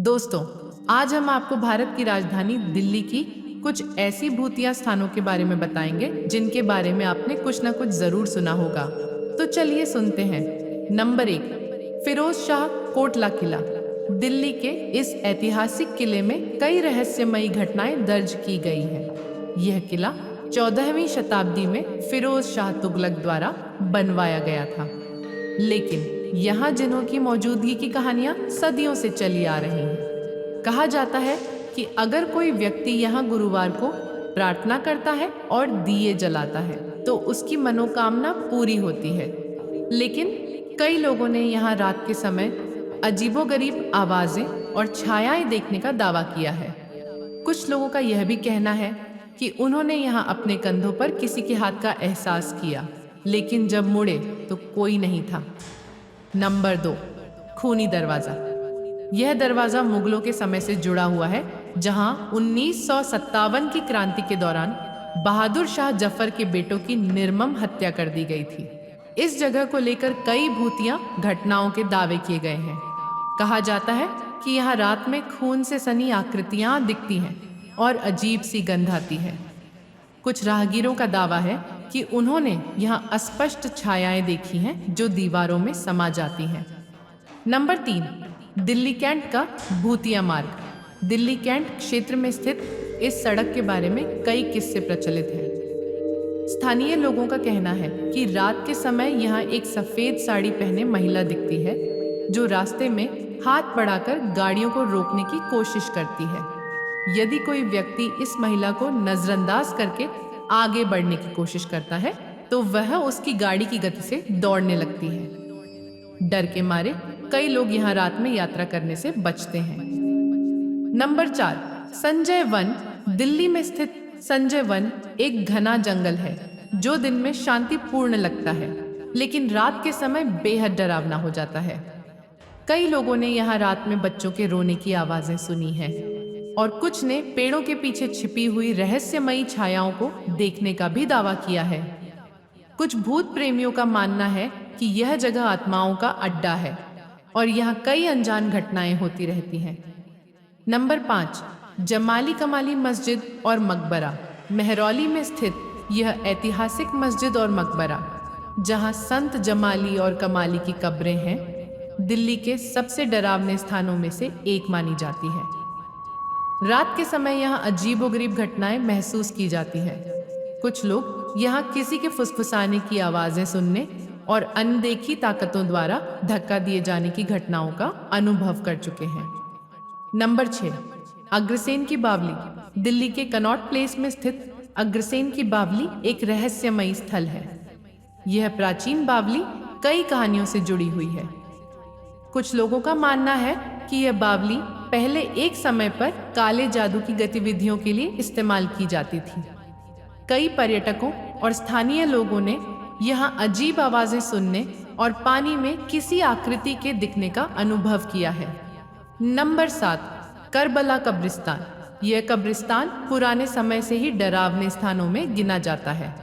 दोस्तों, आज हम आपको भारत की राजधानी दिल्ली की कुछ ऐसी भूतिया स्थानों के बारे में बताएंगे जिनके बारे में आपने कुछ न कुछ जरूर सुना होगा। तो चलिए सुनते हैं। नंबर 1, फिरोज शाह कोटला किला। दिल्ली के इस ऐतिहासिक किले में कई रहस्यमयी घटनाएं दर्ज की गई हैं। यह किला 14वीं शताब्दी में फिरोज शाह तुगलक द्वारा बनवाया गया था, लेकिन यहाँ जिन्हों की मौजूदगी की कहानियां सदियों से चली आ रही हैं। कहा जाता है कि अगर कोई व्यक्ति यहाँ गुरुवार को प्रार्थना करता है और दिए जलाता है तो उसकी मनोकामना पूरी होती है। लेकिन कई लोगों ने यहाँ रात के समय अजीबोगरीब आवाजें और छायाएं देखने का दावा किया है। कुछ लोगों का यह भी कहना है कि उन्होंने यहाँ अपने कंधों पर किसी के हाथ का एहसास किया, लेकिन जब मुड़े तो कोई नहीं था। नंबर 2, खूनी दरवाजा। यह दरवाजा मुगलों के समय से जुड़ा हुआ है, जहां 1957 की क्रांति के दौरान बहादुर शाह जफर के बेटों की निर्मम हत्या कर दी गई थी। इस जगह को लेकर कई भूतिया घटनाओं के दावे किए गए हैं। कहा जाता है कि यहाँ रात में खून से सनी आकृतियां दिखती हैं और अजीब सी गंध आती है। कुछ राहगीरों का दावा है कि उन्होंने यहाँ अस्पष्ट छायाएं देखी हैं जो दीवारों में समा जाती हैं। नंबर 3, दिल्ली कैंट का भूतिया मार्ग। दिल्ली कैंट क्षेत्र में स्थित इस सड़क के बारे में कई किस्से प्रचलित हैं। स्थानीय लोगों का कहना है कि रात के समय यहाँ एक सफेद साड़ी पहने महिला दिखती है जो रास्ते में हाथ बढ़ाकर गाड़ियों को रोकने की कोशिश करती है। यदि कोई व्यक्ति इस महिला को नजरअंदाज करके आगे बढ़ने की कोशिश करता है तो वह उसकी गाड़ी की गति से दौड़ने लगती है। डर के मारे कई लोग यहाँ रात में यात्रा करने से बचते हैं। Number 4, Sanjay one. दिल्ली में स्थित संजय वन एक घना जंगल है जो दिन में शांतिपूर्ण लगता है, लेकिन रात के समय बेहद डरावना हो जाता है। कई लोगों ने यहाँ रात में बच्चों के रोने की आवाजें सुनी हैं और कुछ ने पेड़ों के पीछे छिपी हुई रहस्यमयी छायाओं को देखने का भी दावा किया है। कुछ भूत प्रेमियों का मानना है कि यह जगह आत्माओं का अड्डा है और यहाँ कई अनजान घटनाएं होती रहती हैं। नंबर 5, जमाली कमाली मस्जिद और मकबरा। मेहरौली में स्थित यह ऐतिहासिक मस्जिद और मकबरा, जहाँ संत जमाली और कमाली की कब्रें हैं, दिल्ली के सबसे डरावने स्थानों में से एक मानी जाती है। रात के समय यहाँ अजीबोगरीब घटनाएं महसूस की जाती हैं। कुछ लोग यहाँ किसी के फुसफुसाने की आवाजें सुनने और अनदेखी ताकतों द्वारा धक्का दिए जाने की घटनाओं का अनुभव कर चुके हैं। नंबर 6, अग्रसेन की बावली। दिल्ली के कनॉट प्लेस में स्थित अग्रसेन की बावली एक रहस्यमयी स्थल है। यह प्राचीन बावली कई कहानियों से जुड़ी हुई है। कुछ लोगों का मानना है कि यह बावली पहले एक समय पर काले जादू की गतिविधियों के लिए इस्तेमाल की जाती थी। कई पर्यटकों और स्थानीय लोगों ने यहाँ अजीब आवाजें सुनने और पानी में किसी आकृति के दिखने का अनुभव किया है। नंबर 7, करबला कब्रिस्तान। यह कब्रिस्तान पुराने समय से ही डरावने स्थानों में गिना जाता है।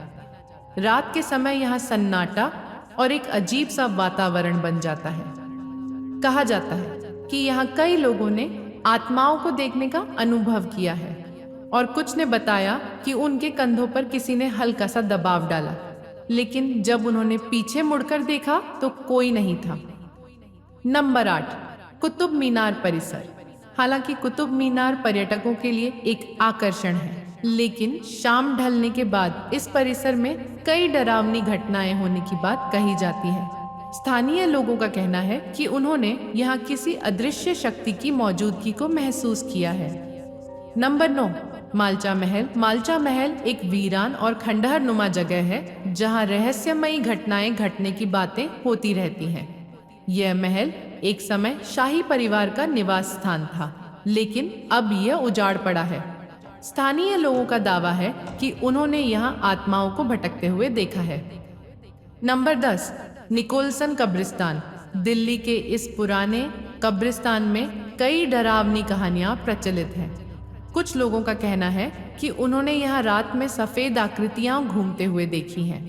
रात के समय यहाँ सन्नाटा और एक अजीब सा वातावरण बन जाता है। कहा जाता है कि यहाँ कई लोगों ने आत्माओं को देखने का अनुभव किया है और कुछ ने बताया कि उनके कंधों पर किसी ने हल्का सा दबाव डाला, लेकिन जब उन्होंने पीछे मुड़कर देखा तो कोई नहीं था। नंबर 8, कुतुब मीनार परिसर। हालांकि कुतुब मीनार पर्यटकों के लिए एक आकर्षण है, लेकिन शाम ढलने के बाद इस परिसर में कई डरावनी घटनाएं होने की बात कही जाती है। स्थानीय लोगों का कहना है कि उन्होंने यहाँ किसी अदृश्य शक्ति की मौजूदगी को महसूस किया है। नंबर 9, मालचा महल। मालचा महल एक वीरान और खंडहर नुमा जगह है जहाँ रहस्यमयी घटनाएं घटने की बातें होती रहती हैं। यह महल एक समय शाही परिवार का निवास स्थान था, लेकिन अब यह उजाड़ पड़ा है। स्थानीय लोगों का दावा है कि उन्होंने यहाँ आत्माओं को भटकते हुए देखा है। नंबर 10, निकोलसन कब्रिस्तान। दिल्ली के इस पुराने कब्रिस्तान में कई डरावनी कहानियां प्रचलित हैं। कुछ लोगों का कहना है कि उन्होंने यहाँ रात में सफेद आकृतियां घूमते हुए देखी हैं।